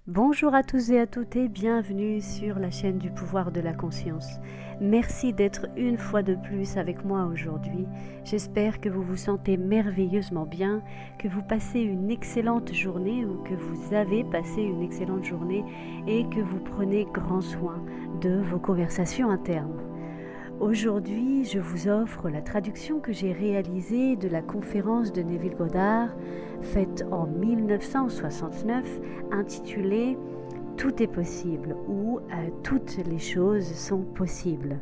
Bonjour à tous et à toutes et bienvenue sur la chaîne du pouvoir de la conscience. Merci d'être une fois de plus avec moi aujourd'hui. J'espère que vous vous sentez merveilleusement bien, que vous passez une excellente journée ou que vous avez passé une excellente journée et que vous prenez grand soin de vos conversations internes. Aujourd'hui, je vous offre la traduction que j'ai réalisée de la conférence de Neville Goddard, faite en 1969, intitulée « Tout est possible » ou « Toutes les choses sont possibles ».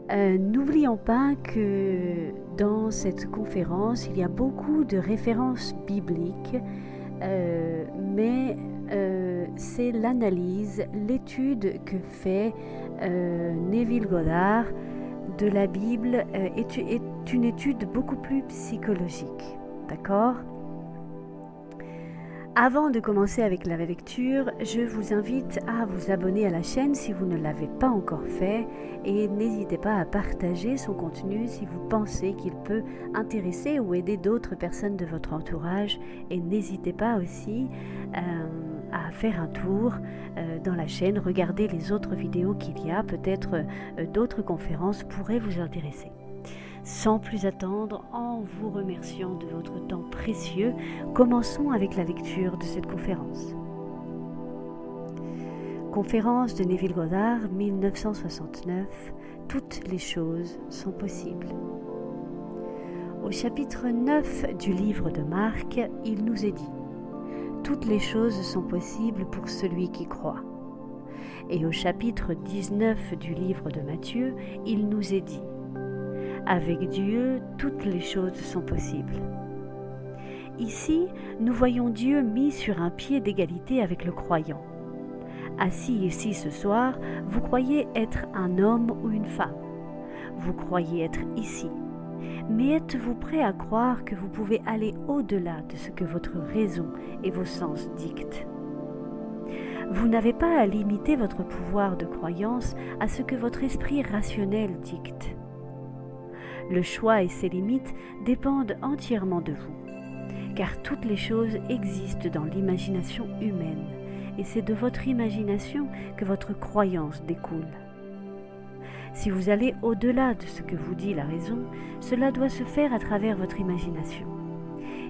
N'oublions pas que dans cette conférence, il y a beaucoup de références bibliques, mais c'est l'analyse, l'étude que fait Neville Goddard de la Bible est une étude beaucoup plus psychologique, d'accord ? Avant de commencer avec la lecture, je vous invite à vous abonner à la chaîne si vous ne l'avez pas encore fait et n'hésitez pas à partager son contenu si vous pensez qu'il peut intéresser ou aider d'autres personnes de votre entourage et n'hésitez pas aussi à faire un tour dans la chaîne, regarder les autres vidéos qu'il y a, peut-être d'autres conférences pourraient vous intéresser. Sans plus attendre, en vous remerciant de votre temps précieux, commençons avec la lecture de cette conférence. Conférence de Neville Goddard, 1969, Toutes les choses sont possibles. Au chapitre 9 du livre de Marc, il nous est dit « Toutes les choses sont possibles pour celui qui croit ». Et au chapitre 19 du livre de Matthieu, il nous est dit « Avec Dieu, toutes les choses sont possibles ». Ici, nous voyons Dieu mis sur un pied d'égalité avec le croyant. Assis ici ce soir, vous croyez être un homme ou une femme. Vous croyez être ici. Mais êtes-vous prêt à croire que vous pouvez aller au-delà de ce que votre raison et vos sens dictent ? Vous n'avez pas à limiter votre pouvoir de croyance à ce que votre esprit rationnel dicte. Le choix et ses limites dépendent entièrement de vous, car toutes les choses existent dans l'imagination humaine, et c'est de votre imagination que votre croyance découle. Si vous allez au-delà de ce que vous dit la raison, cela doit se faire à travers votre imagination.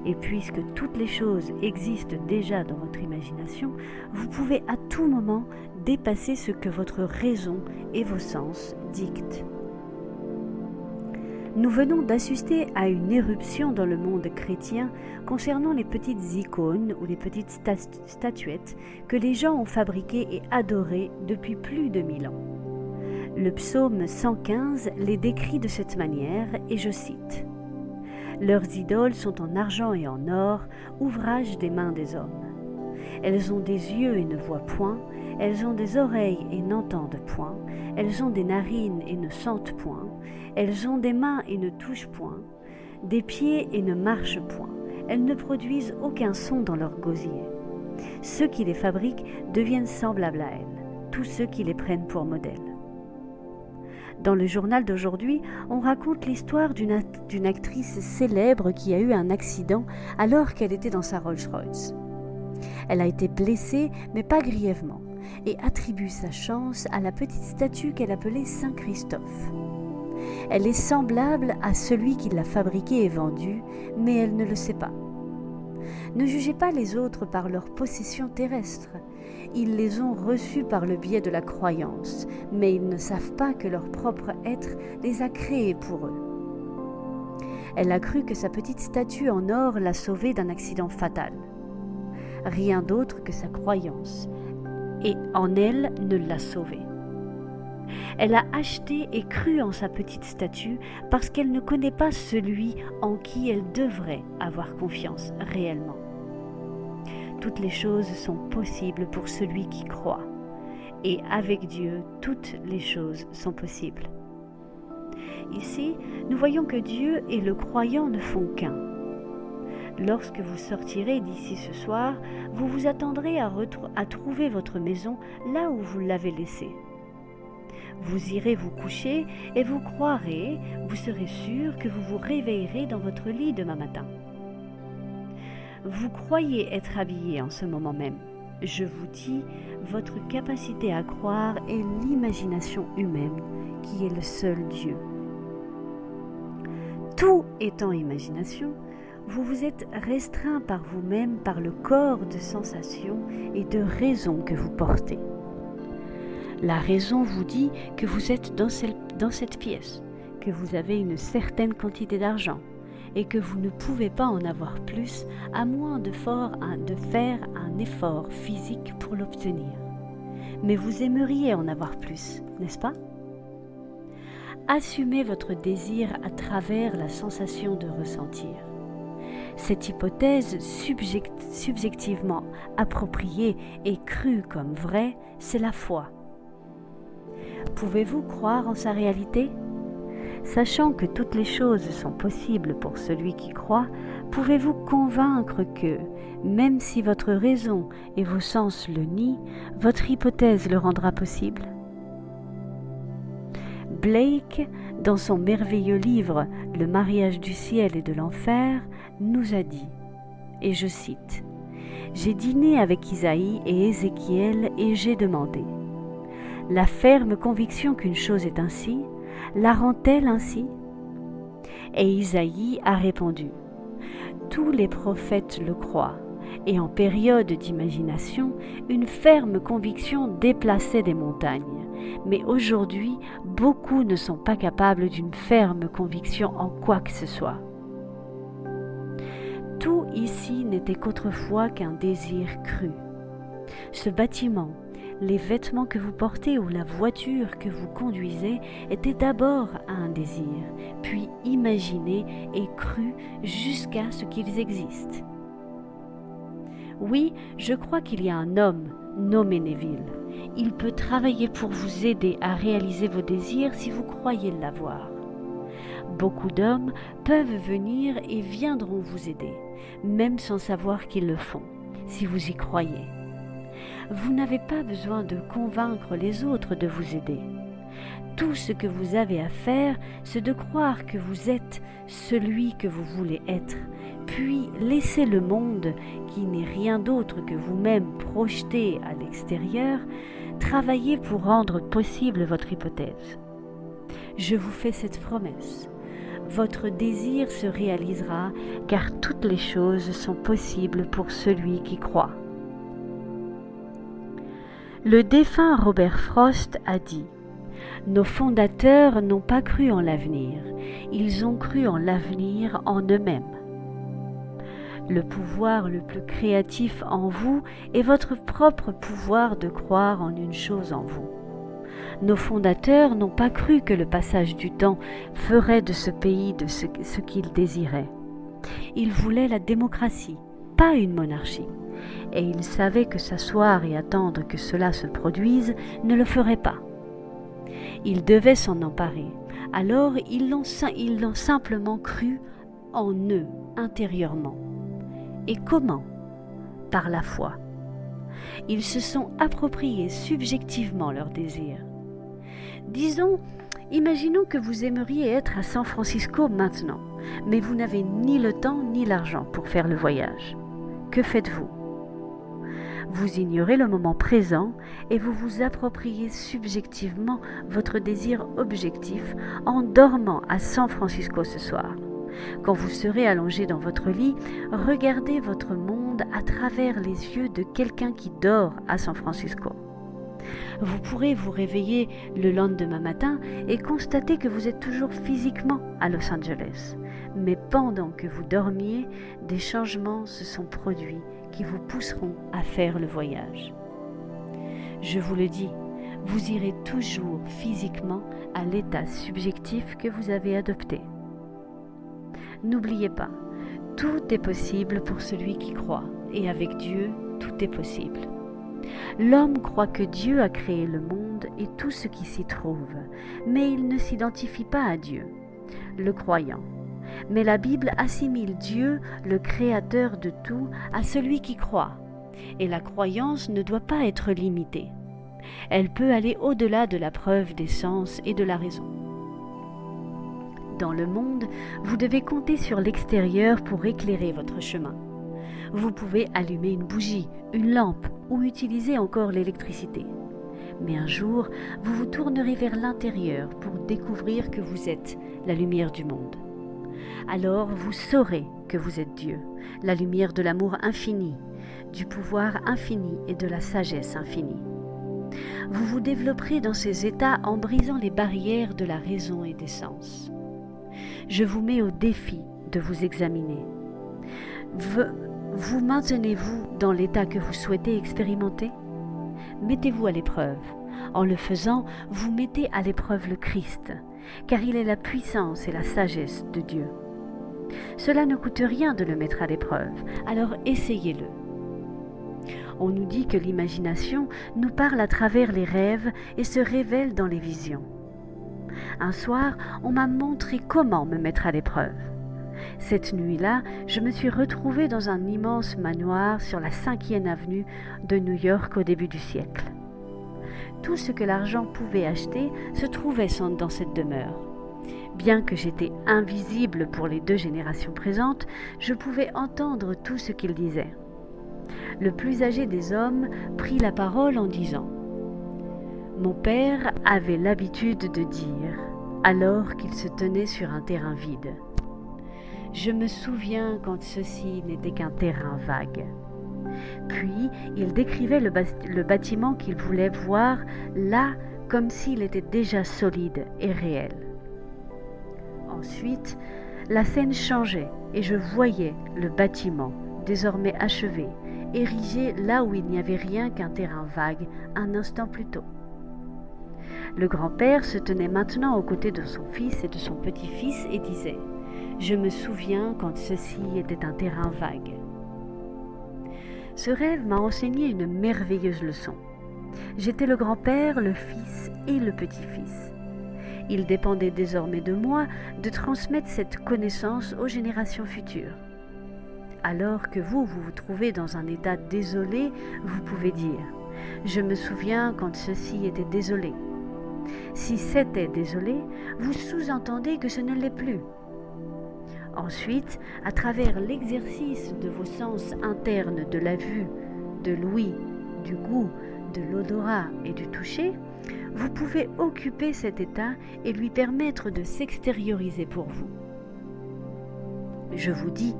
Et puisque toutes les choses existent déjà dans votre imagination, vous pouvez à tout moment dépasser ce que votre raison et vos sens dictent. Nous venons d'assister à une éruption dans le monde chrétien concernant les petites icônes ou les petites statuettes que les gens ont fabriquées et adorées depuis plus de 1000 ans. Le psaume 115 les décrit de cette manière, et je cite « Leurs idoles sont en argent et en or, ouvrage des mains des hommes. Elles ont des yeux et ne voient point, elles ont des oreilles et n'entendent point, elles ont des narines et ne sentent point, elles ont des mains et ne touchent point, des pieds et ne marchent point, elles ne produisent aucun son dans leur gosier. Ceux qui les fabriquent deviennent semblables à elles, tous ceux qui les prennent pour modèles. » Dans le journal d'aujourd'hui, on raconte l'histoire d'une actrice célèbre qui a eu un accident alors qu'elle était dans sa Rolls-Royce. Elle a été blessée, mais pas grièvement, et attribue sa chance à la petite statue qu'elle appelait Saint Christophe. Elle est semblable à celui qui l'a fabriquée et vendue, mais elle ne le sait pas. Ne jugez pas les autres par leur possession terrestre. Ils les ont reçus par le biais de la croyance, mais ils ne savent pas que leur propre être les a créés pour eux. Elle a cru que sa petite statue en or l'a sauvée d'un accident fatal. Rien d'autre que sa croyance, et en elle ne l'a sauvée. Elle a acheté et cru en sa petite statue parce qu'elle ne connaît pas celui en qui elle devrait avoir confiance réellement. Toutes les choses sont possibles pour celui qui croit, et avec Dieu, toutes les choses sont possibles. Ici, nous voyons que Dieu et le croyant ne font qu'un. Lorsque vous sortirez d'ici ce soir, vous vous attendrez à trouver votre maison là où vous l'avez laissée. Vous irez vous coucher et vous croirez, vous serez sûr que vous vous réveillerez dans votre lit demain matin. Vous croyez être habillé en ce moment même. Je vous dis, votre capacité à croire est l'imagination humaine qui est le seul Dieu. Tout étant imagination, vous vous êtes restreint par vous-même par le corps de sensations et de raisons que vous portez. La raison vous dit que vous êtes dans cette pièce, que vous avez une certaine quantité d'argent et que vous ne pouvez pas en avoir plus à moins de faire un effort physique pour l'obtenir. Mais vous aimeriez en avoir plus, n'est-ce pas? Assumez votre désir à travers la sensation de ressentir. Cette hypothèse subjectivement appropriée et crue comme vraie, c'est la foi. Pouvez-vous croire en sa réalité? Sachant que toutes les choses sont possibles pour celui qui croit, pouvez-vous convaincre que, même si votre raison et vos sens le nient, votre hypothèse le rendra possible? Blake, dans son merveilleux livre « Le mariage du ciel et de l'enfer », nous a dit, et je cite, « J'ai dîné avec Isaïe et Ézéchiel et j'ai demandé, la ferme conviction qu'une chose est ainsi, la rend-elle ainsi? Et Isaïe a répondu, tous les prophètes le croient, et en période d'imagination, une ferme conviction déplaçait des montagnes. Mais aujourd'hui, beaucoup ne sont pas capables d'une ferme conviction en quoi que ce soit. Tout ici n'était qu'autrefois qu'un désir cru. Ce bâtiment, les vêtements que vous portez ou la voiture que vous conduisez étaient d'abord un désir, puis imaginés et crus jusqu'à ce qu'ils existent. Oui, je crois qu'il y a un homme nommé Neville. Il peut travailler pour vous aider à réaliser vos désirs si vous croyez l'avoir. Beaucoup d'hommes peuvent venir et viendront vous aider, même sans savoir qu'ils le font, si vous y croyez. Vous n'avez pas besoin de convaincre les autres de vous aider. Tout ce que vous avez à faire, c'est de croire que vous êtes celui que vous voulez être, puis laissez le monde, qui n'est rien d'autre que vous-même projeté à l'extérieur, travailler pour rendre possible votre hypothèse. Je vous fais cette promesse. Votre désir se réalisera, car toutes les choses sont possibles pour celui qui croit. Le défunt Robert Frost a dit « Nos fondateurs n'ont pas cru en l'avenir, ils ont cru en l'avenir en eux-mêmes. » Le pouvoir le plus créatif en vous est votre propre pouvoir de croire en une chose en vous. Nos fondateurs n'ont pas cru que le passage du temps ferait de ce pays de ce qu'ils désiraient. Ils voulaient la démocratie, pas une monarchie. Et ils savaient que s'asseoir et attendre que cela se produise ne le ferait pas. Ils devaient s'en emparer. Alors ils l'ont simplement cru en eux, intérieurement. Et comment? Par la foi. Ils se sont appropriés subjectivement leur désir. Disons, imaginons que vous aimeriez être à San Francisco maintenant, mais vous n'avez ni le temps ni l'argent pour faire le voyage. Que faites-vous? Vous ignorez le moment présent et vous vous appropriez subjectivement votre désir objectif en dormant à San Francisco ce soir. Quand vous serez allongé dans votre lit, regardez votre monde à travers les yeux de quelqu'un qui dort à San Francisco. Vous pourrez vous réveiller le lendemain matin et constater que vous êtes toujours physiquement à Los Angeles. Mais pendant que vous dormiez, des changements se sont produits qui vous pousseront à faire le voyage. Je vous le dis, vous irez toujours physiquement à l'état subjectif que vous avez adopté. N'oubliez pas, tout est possible pour celui qui croit, et avec Dieu, tout est possible. L'homme croit que Dieu a créé le monde et tout ce qui s'y trouve, mais il ne s'identifie pas à Dieu, le croyant. Mais la Bible assimile Dieu, le créateur de tout, à celui qui croit. Et la croyance ne doit pas être limitée. Elle peut aller au-delà de la preuve des sens et de la raison. Dans le monde, vous devez compter sur l'extérieur pour éclairer votre chemin. Vous pouvez allumer une bougie, une lampe ou utiliser encore l'électricité. Mais un jour, vous vous tournerez vers l'intérieur pour découvrir que vous êtes la lumière du monde. Alors vous saurez que vous êtes Dieu, la lumière de l'amour infini, du pouvoir infini et de la sagesse infinie. Vous vous développerez dans ces états en brisant les barrières de la raison et des sens. Je vous mets au défi de vous examiner. Vous maintenez-vous dans l'état que vous souhaitez expérimenter ? Mettez-vous à l'épreuve. En le faisant, vous mettez à l'épreuve le Christ, car il est la puissance et la sagesse de Dieu. Cela ne coûte rien de le mettre à l'épreuve, alors essayez-le. On nous dit que l'imagination nous parle à travers les rêves et se révèle dans les visions. Un soir, on m'a montré comment me mettre à l'épreuve. Cette nuit-là, je me suis retrouvée dans un immense manoir sur la 5e avenue de New York au début du siècle. Tout ce que l'argent pouvait acheter se trouvait dans cette demeure. Bien que j'étais invisible pour les 2 générations présentes, je pouvais entendre tout ce qu'ils disaient. Le plus âgé des hommes prit la parole en disant « Mon père avait l'habitude de dire, alors qu'il se tenait sur un terrain vide. Je me souviens quand ceci n'était qu'un terrain vague. » Puis il décrivait le bâtiment qu'il voulait voir là comme s'il était déjà solide et réel. Ensuite, la scène changeait et je voyais le bâtiment, désormais achevé, érigé là où il n'y avait rien qu'un terrain vague un instant plus tôt. Le grand-père se tenait maintenant aux côtés de son fils et de son petit-fils et disait « Je me souviens quand ceci était un terrain vague. » Ce rêve m'a enseigné une merveilleuse leçon. J'étais le grand-père, le fils et le petit-fils. Il dépendait désormais de moi de transmettre cette connaissance aux générations futures. Alors que vous vous trouvez dans un état désolé, vous pouvez dire « Je me souviens quand ceci était désolé ». Si c'était désolé, vous sous-entendez que ce ne l'est plus. Ensuite, à travers l'exercice de vos sens internes de la vue, de l'ouïe, du goût, de l'odorat et du toucher, vous pouvez occuper cet état et lui permettre de s'extérioriser pour vous. Je vous dis,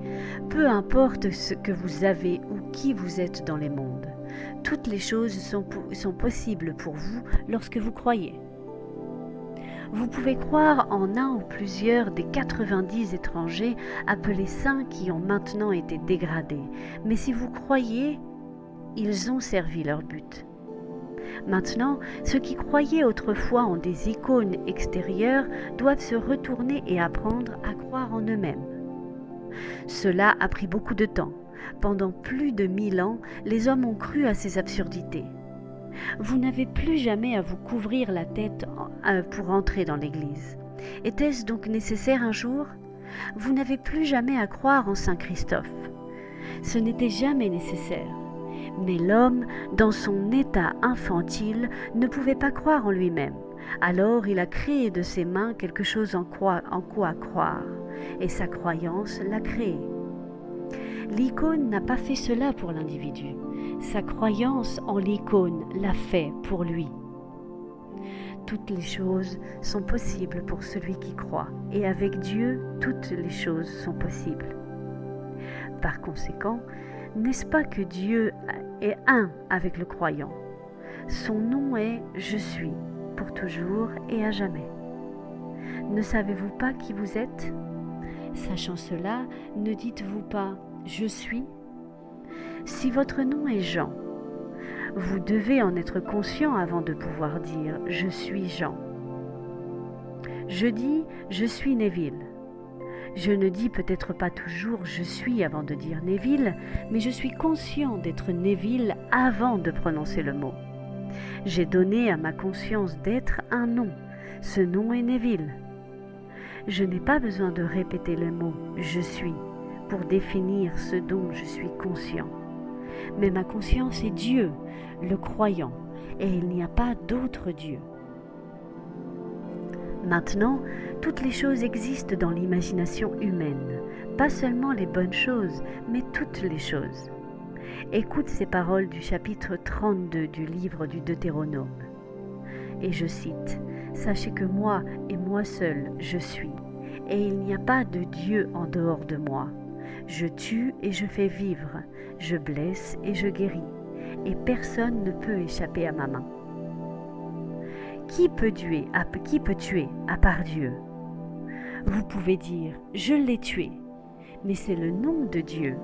peu importe ce que vous avez ou qui vous êtes dans les mondes, toutes les choses sont possibles pour vous lorsque vous croyez. Vous pouvez croire en un ou plusieurs des 90 étrangers appelés saints qui ont maintenant été dégradés, mais si vous croyez, ils ont servi leur but. Maintenant, ceux qui croyaient autrefois en des icônes extérieures doivent se retourner et apprendre à croire en eux-mêmes. Cela a pris beaucoup de temps. Pendant plus de 1000 ans, les hommes ont cru à ces absurdités. Vous n'avez plus jamais à vous couvrir la tête pour entrer dans l'église. Était-ce donc nécessaire un jour ? Vous n'avez plus jamais à croire en Saint Christophe. Ce n'était jamais nécessaire. Mais l'homme, dans son état infantile, ne pouvait pas croire en lui-même. Alors il a créé de ses mains quelque chose en quoi croire, et sa croyance l'a créé. L'icône n'a pas fait cela pour l'individu. Sa croyance en l'icône l'a fait pour lui. Toutes les choses sont possibles pour celui qui croit, et avec Dieu, toutes les choses sont possibles. Par conséquent, n'est-ce pas que Dieu est un avec le croyant ? Son nom est « Je suis » pour toujours et à jamais. Ne savez-vous pas qui vous êtes ? Sachant cela, ne dites-vous pas « Je suis ». Si votre nom est Jean, vous devez en être conscient avant de pouvoir dire « Je suis Jean ». Je dis « Je suis Neville ». Je ne dis peut-être pas toujours « je suis » avant de dire Neville, mais je suis conscient d'être Neville avant de prononcer le mot. J'ai donné à ma conscience d'être un nom. Ce nom est Neville. Je n'ai pas besoin de répéter le mot « je suis » pour définir ce dont je suis conscient. Mais ma conscience est Dieu, le croyant, et il n'y a pas d'autre Dieu. Maintenant, toutes les choses existent dans l'imagination humaine, pas seulement les bonnes choses, mais toutes les choses. Écoute ces paroles du chapitre 32 du livre du Deutéronome. Et je cite, « Sachez que moi et moi seul je suis, et il n'y a pas de Dieu en dehors de moi. Je tue et je fais vivre, je blesse et je guéris, et personne ne peut échapper à ma main. » Qui peut tuer à part Dieu? Vous pouvez dire « Je l'ai tué », mais c'est le nom de Dieu.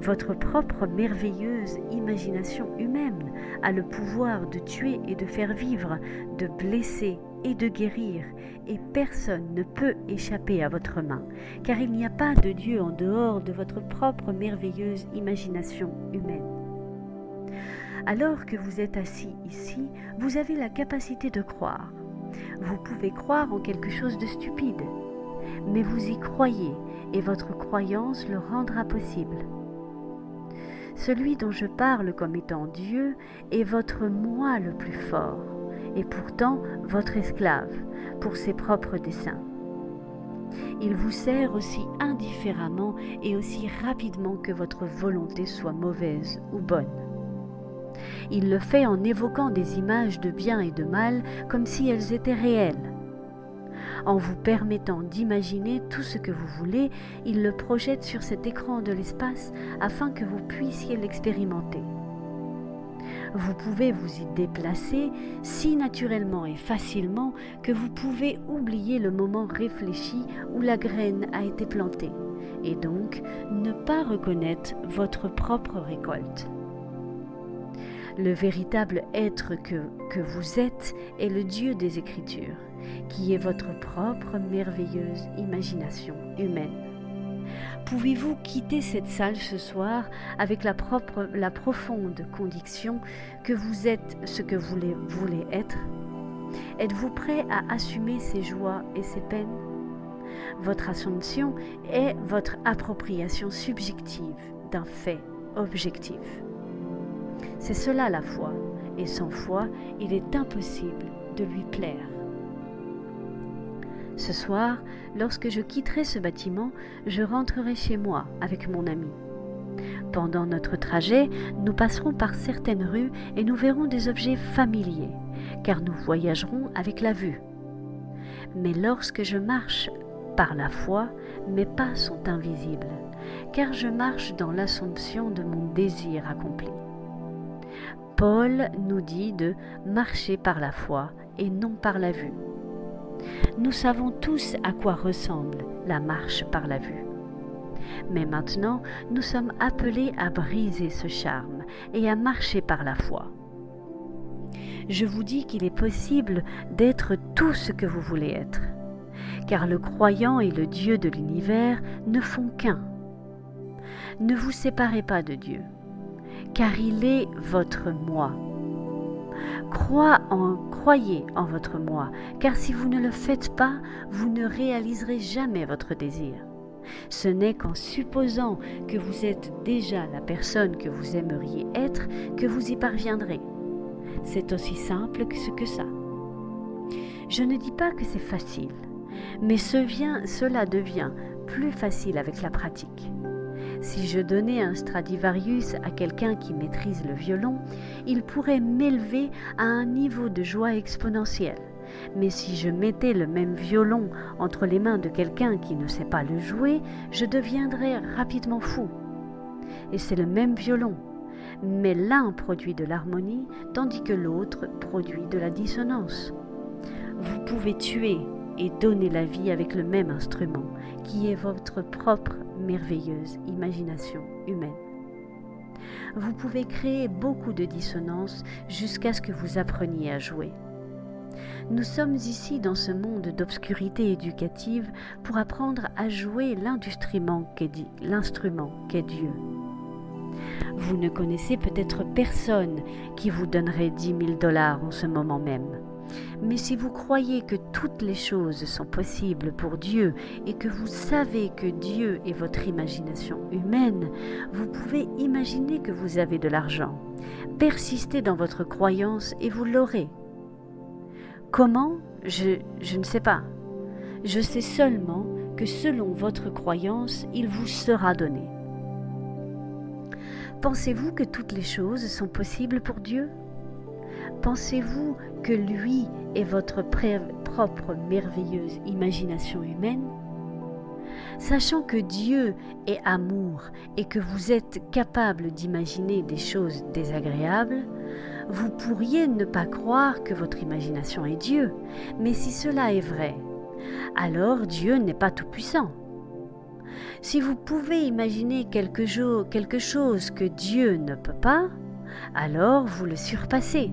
Votre propre merveilleuse imagination humaine a le pouvoir de tuer et de faire vivre, de blesser et de guérir, et personne ne peut échapper à votre main, car il n'y a pas de Dieu en dehors de votre propre merveilleuse imagination humaine. Alors que vous êtes assis ici, vous avez la capacité de croire. Vous pouvez croire en quelque chose de stupide, mais vous y croyez et votre croyance le rendra possible. Celui dont je parle comme étant Dieu est votre moi le plus fort, et pourtant votre esclave, pour ses propres desseins. Il vous sert aussi indifféremment et aussi rapidement que votre volonté soit mauvaise ou bonne. Il le fait en évoquant des images de bien et de mal comme si elles étaient réelles. En vous permettant d'imaginer tout ce que vous voulez, il le projette sur cet écran de l'espace afin que vous puissiez l'expérimenter. Vous pouvez vous y déplacer si naturellement et facilement que vous pouvez oublier le moment réfléchi où la graine a été plantée, et donc ne pas reconnaître votre propre récolte. Le véritable être que vous êtes est le Dieu des Écritures, qui est votre propre merveilleuse imagination humaine. Pouvez-vous quitter cette salle ce soir avec la profonde conviction que vous êtes ce que vous voulez être? Êtes-vous prêt à assumer ces joies et ces peines? Votre assomption est votre appropriation subjective d'un fait objectif. C'est cela la foi, et sans foi, il est impossible de lui plaire. Ce soir, lorsque je quitterai ce bâtiment, je rentrerai chez moi avec mon ami. Pendant notre trajet, nous passerons par certaines rues et nous verrons des objets familiers, car nous voyagerons avec la vue. Mais lorsque je marche par la foi, mes pas sont invisibles, car je marche dans l'assomption de mon désir accompli. Paul nous dit de marcher par la foi et non par la vue. Nous savons tous à quoi ressemble la marche par la vue. Mais maintenant, nous sommes appelés à briser ce charme et à marcher par la foi. Je vous dis qu'il est possible d'être tout ce que vous voulez être, car le croyant et le Dieu de l'univers ne font qu'un. Ne vous séparez pas de Dieu, car il est votre moi. Croyez en votre moi, car si vous ne le faites pas, vous ne réaliserez jamais votre désir. Ce n'est qu'en supposant que vous êtes déjà la personne que vous aimeriez être que vous y parviendrez. C'est aussi simple que ça. Je ne dis pas que c'est facile, mais cela devient plus facile avec la pratique. Si je donnais un Stradivarius à quelqu'un qui maîtrise le violon, il pourrait m'élever à un niveau de joie exponentielle. Mais si je mettais le même violon entre les mains de quelqu'un qui ne sait pas le jouer, je deviendrais rapidement fou. Et c'est le même violon, mais l'un produit de l'harmonie, tandis que l'autre produit de la dissonance. Vous pouvez tuer et donner la vie avec le même instrument, qui est votre propre merveilleuse imagination humaine. Vous pouvez créer beaucoup de dissonances jusqu'à ce que vous appreniez à jouer. Nous sommes ici dans ce monde d'obscurité éducative pour apprendre à jouer l'instrument qu'est Dieu. Vous ne connaissez peut-être personne qui vous donnerait 10 000 $ en ce moment même. Mais si vous croyez que toutes les choses sont possibles pour Dieu et que vous savez que Dieu est votre imagination humaine, vous pouvez imaginer que vous avez de l'argent. Persistez dans votre croyance et vous l'aurez. Comment? Je ne sais pas. Je sais seulement que selon votre croyance, il vous sera donné. Pensez-vous que toutes les choses sont possibles pour Dieu? Pensez-vous que lui est votre propre merveilleuse imagination humaine? Sachant que Dieu est amour et que vous êtes capable d'imaginer des choses désagréables, vous pourriez ne pas croire que votre imagination est Dieu, mais si cela est vrai, alors Dieu n'est pas tout-puissant. Si vous pouvez imaginer quelque chose que Dieu ne peut pas, alors vous le surpassez.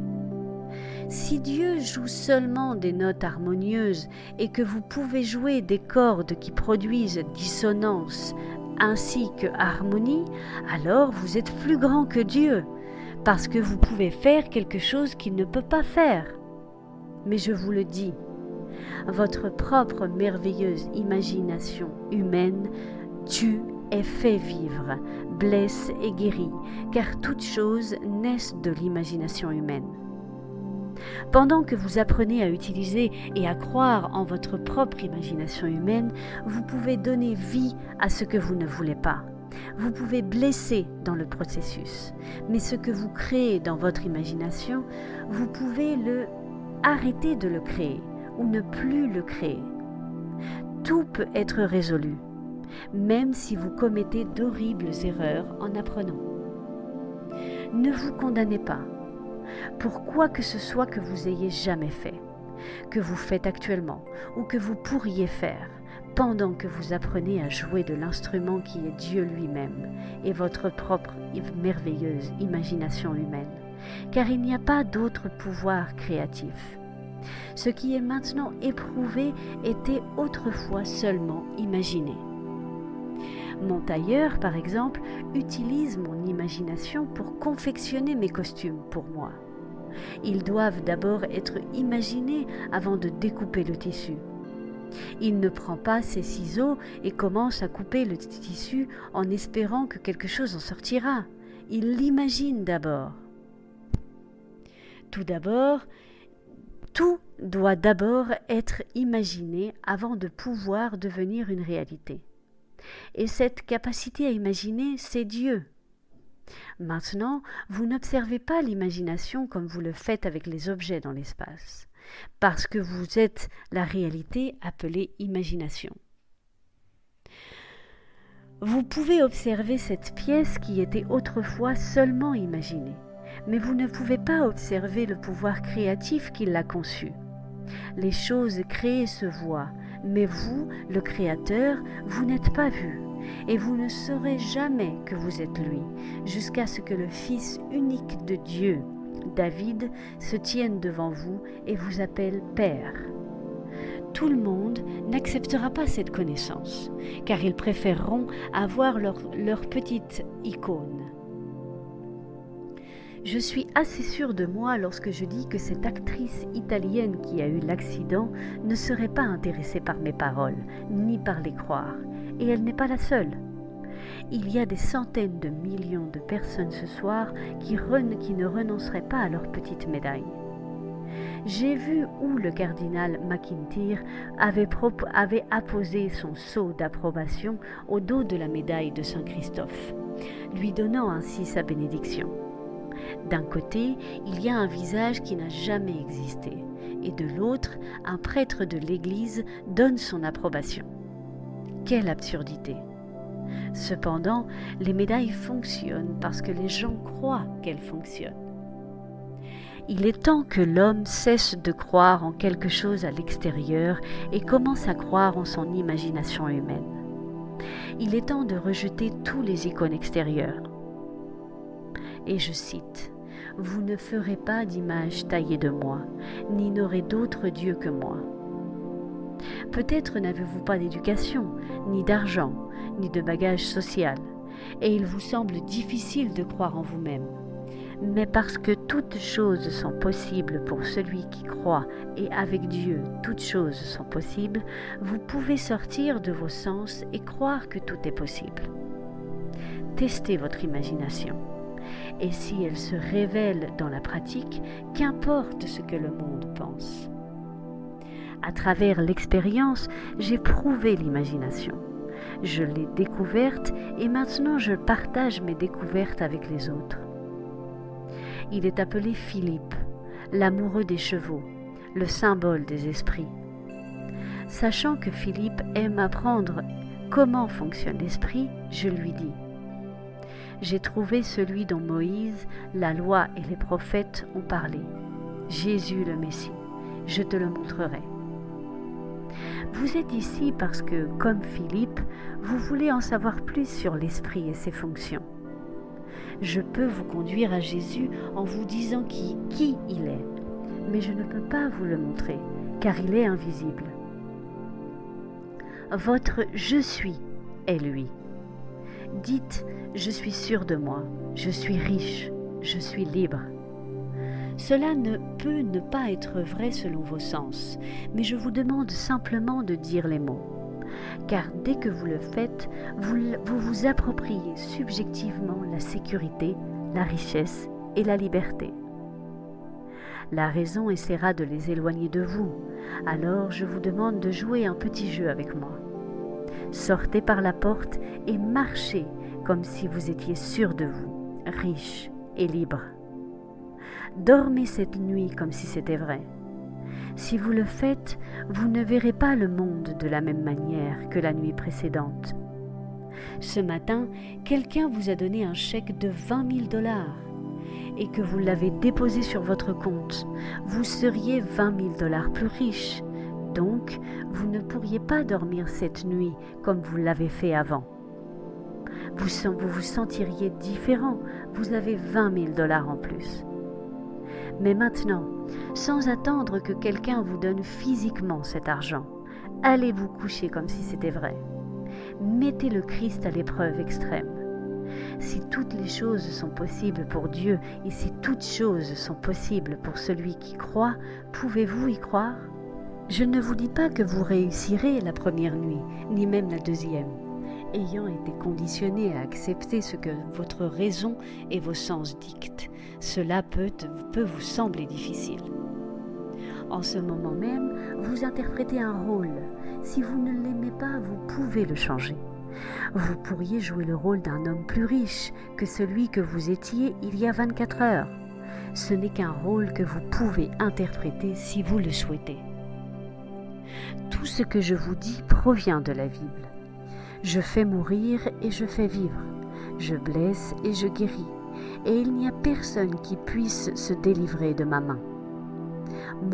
Si Dieu joue seulement des notes harmonieuses et que vous pouvez jouer des cordes qui produisent dissonance ainsi que harmonie, alors vous êtes plus grand que Dieu, parce que vous pouvez faire quelque chose qu'il ne peut pas faire. Mais je vous le dis, votre propre merveilleuse imagination humaine tue et fait vivre, blesse et guérit, car toutes choses naissent de l'imagination humaine. Pendant que vous apprenez à utiliser et à croire en votre propre imagination humaine, vous pouvez donner vie à ce que vous ne voulez pas. Vous pouvez blesser dans le processus, mais ce que vous créez dans votre imagination, vous pouvez arrêter de le créer ou ne plus le créer. Tout peut être résolu, même si vous commettez d'horribles erreurs en apprenant. Ne vous condamnez pas pour quoi que ce soit que vous ayez jamais fait, que vous faites actuellement ou que vous pourriez faire pendant que vous apprenez à jouer de l'instrument qui est Dieu lui-même et votre propre merveilleuse imagination humaine, car il n'y a pas d'autre pouvoir créatif. Ce qui est maintenant éprouvé était autrefois seulement imaginé. Mon tailleur, par exemple, utilise mon imagination pour confectionner mes costumes pour moi. Ils doivent d'abord être imaginés avant de découper le tissu. Il ne prend pas ses ciseaux et commence à couper le tissu en espérant que quelque chose en sortira. Il l'imagine d'abord. Tout doit d'abord être imaginé avant de pouvoir devenir une réalité. Et cette capacité à imaginer, c'est Dieu. Maintenant, vous n'observez pas l'imagination comme vous le faites avec les objets dans l'espace, parce que vous êtes la réalité appelée imagination. Vous pouvez observer cette pièce qui était autrefois seulement imaginée, mais vous ne pouvez pas observer le pouvoir créatif qui l'a conçue. Les choses créées se voient, mais vous, le Créateur, vous n'êtes pas vu, et vous ne saurez jamais que vous êtes lui, jusqu'à ce que le Fils unique de Dieu, David, se tienne devant vous et vous appelle Père. Tout le monde n'acceptera pas cette connaissance, car ils préféreront avoir leur petite icône. Je suis assez sûre de moi lorsque je dis que cette actrice italienne qui a eu l'accident ne serait pas intéressée par mes paroles, ni par les croire, et elle n'est pas la seule. Il y a des centaines de millions de personnes ce soir qui ne renonceraient pas à leur petite médaille. J'ai vu où le cardinal McIntyre avait apposé son sceau d'approbation au dos de la médaille de Saint-Christophe, lui donnant ainsi sa bénédiction. D'un côté, il y a un visage qui n'a jamais existé, et de l'autre, un prêtre de l'Église donne son approbation. Quelle absurdité! Cependant, les médailles fonctionnent parce que les gens croient qu'elles fonctionnent. Il est temps que l'homme cesse de croire en quelque chose à l'extérieur et commence à croire en son imagination humaine. Il est temps de rejeter tous les icônes extérieures. Et je cite, « Vous ne ferez pas d'image taillée de moi, ni n'aurez d'autre Dieu que moi. » Peut-être n'avez-vous pas d'éducation, ni d'argent, ni de bagage social, et il vous semble difficile de croire en vous-même. Mais parce que toutes choses sont possibles pour celui qui croit, et avec Dieu toutes choses sont possibles, vous pouvez sortir de vos sens et croire que tout est possible. Testez votre imagination. Et si elle se révèle dans la pratique, qu'importe ce que le monde pense. À travers l'expérience, j'ai prouvé l'imagination. Je l'ai découverte et maintenant je partage mes découvertes avec les autres. Il est appelé Philippe, l'amoureux des chevaux, le symbole des esprits. Sachant que Philippe aime apprendre comment fonctionne l'esprit, je lui dis: j'ai trouvé celui dont Moïse, la loi et les prophètes ont parlé, Jésus le Messie, je te le montrerai. Vous êtes ici parce que, comme Philippe, vous voulez en savoir plus sur l'esprit et ses fonctions. Je peux vous conduire à Jésus en vous disant qui il est, mais je ne peux pas vous le montrer, car il est invisible. Votre « je suis » est lui. Dites « je suis sûr de moi, je suis riche, je suis libre ». Cela ne peut ne pas être vrai selon vos sens, mais je vous demande simplement de dire les mots. Car dès que vous le faites, vous vous appropriez subjectivement la sécurité, la richesse et la liberté. La raison essaiera de les éloigner de vous, alors je vous demande de jouer un petit jeu avec moi. Sortez par la porte et marchez comme si vous étiez sûr de vous, riche et libre. Dormez cette nuit comme si c'était vrai. Si vous le faites, vous ne verrez pas le monde de la même manière que la nuit précédente. Ce matin, quelqu'un vous a donné un chèque de 20 000 $ et que vous l'avez déposé sur votre compte. Vous seriez 20 000 $ plus riche. Donc, vous ne pourriez pas dormir cette nuit comme vous l'avez fait avant. Vous vous sentiriez différent, vous avez 20 000 $ en plus. Mais maintenant, sans attendre que quelqu'un vous donne physiquement cet argent, allez vous coucher comme si c'était vrai. Mettez le Christ à l'épreuve extrême. Si toutes les choses sont possibles pour Dieu et si toutes choses sont possibles pour celui qui croit, pouvez-vous y croire ? Je ne vous dis pas que vous réussirez la première nuit, ni même la deuxième, ayant été conditionné à accepter ce que votre raison et vos sens dictent. Cela peut vous sembler difficile. En ce moment même, vous interprétez un rôle. Si vous ne l'aimez pas, vous pouvez le changer. Vous pourriez jouer le rôle d'un homme plus riche que celui que vous étiez il y a 24 heures. Ce n'est qu'un rôle que vous pouvez interpréter si vous le souhaitez. Tout ce que je vous dis provient de la Bible. Je fais mourir et je fais vivre. Je blesse et je guéris. Et il n'y a personne qui puisse se délivrer de ma main.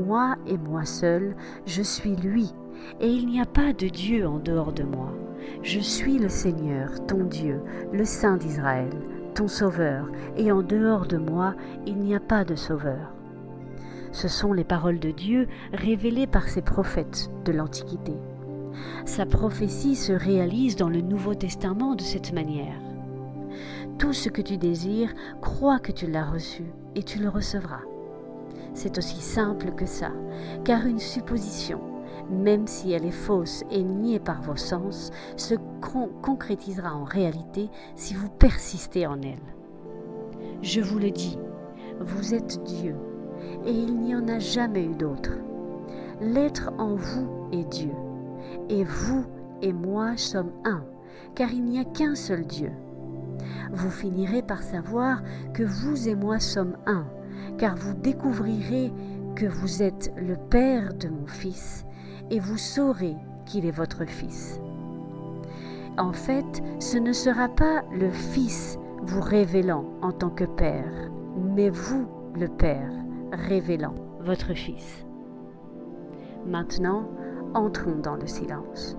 Moi et moi seul, je suis lui, et il n'y a pas de Dieu en dehors de moi. Je suis le Seigneur, ton Dieu, le Saint d'Israël, ton Sauveur, et en dehors de moi, il n'y a pas de Sauveur. Ce sont les paroles de Dieu révélées par ses prophètes de l'Antiquité. Sa prophétie se réalise dans le Nouveau Testament de cette manière. Tout ce que tu désires, crois que tu l'as reçu et tu le recevras. C'est aussi simple que ça, car une supposition, même si elle est fausse et niée par vos sens, se concrétisera en réalité si vous persistez en elle. Je vous le dis, vous êtes Dieu, et il n'y en a jamais eu d'autre. L'être en vous est Dieu, et vous et moi sommes un, car il n'y a qu'un seul Dieu. Vous finirez par savoir que vous et moi sommes un, car vous découvrirez que vous êtes le Père de mon Fils, et vous saurez qu'il est votre Fils. En fait, ce ne sera pas le Fils vous révélant en tant que Père, mais vous, le Père, révélant votre Fils. Maintenant, entrons dans le silence.